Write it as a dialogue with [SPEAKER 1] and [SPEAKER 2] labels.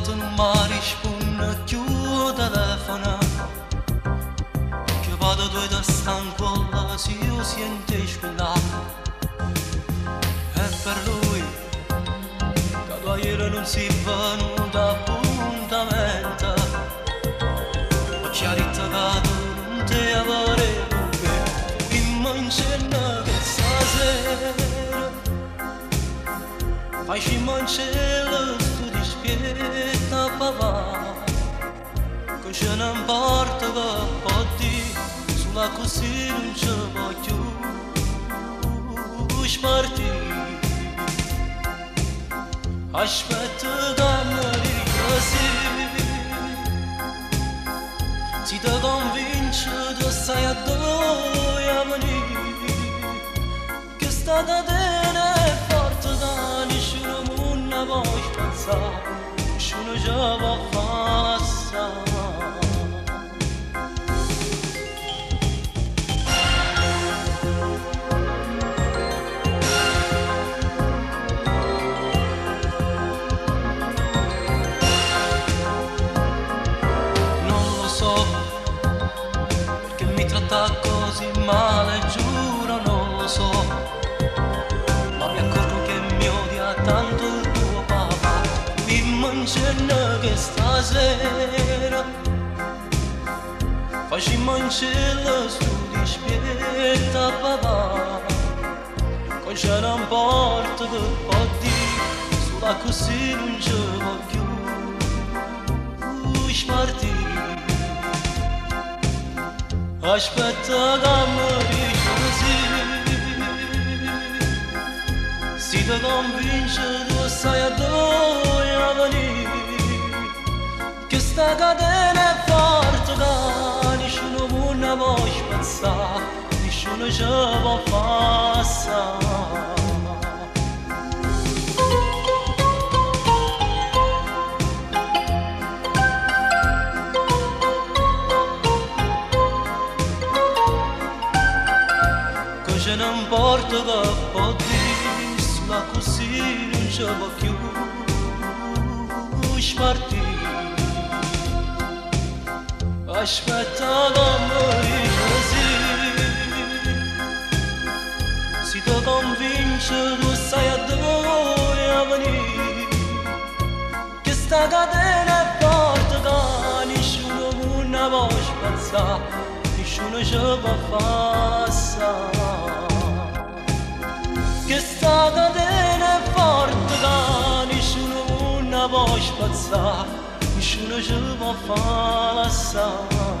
[SPEAKER 1] volte non mi risponde più il telefono, che vado due da stanco là se io sento squillato. E per lui che da ieri non si è venuto appuntamento, ma ci ha detto che tu non ti avere con me, immagina che stasera fai mancello sto dispieta papà, che ce ne importa che può dire, sulla così non ci voglio spartire. Aspetta che mi dica così, si ti convince tu sai a dove a venire, che sta da te è forte da nessuno non vuoi pensare, nessuno ci va passare. Così male, giuro non lo so, ma mi accorgo che mi odia tanto il tuo papà. Immagina che stasera facci mancello su dispieta papà, con ce non importa che può dire, sulla così non ci voglio spartire. Aspetta che mi dici così, si ti convince tu sai a dove a venire, che sta catena è forte che nessuno non vuoi pensare, nessuno ci può passare. Ce ne importa che può dire, sulla così non ci va più spartire. Aspetta che mi dici così, si ti convince tu sai a dove a venire, che sta catena è forte che nessuno non vuoi pensare, nessuno ci può passare. Che sta catena è forte che nessuno non vuoi spazzare, nessuno ci può passare.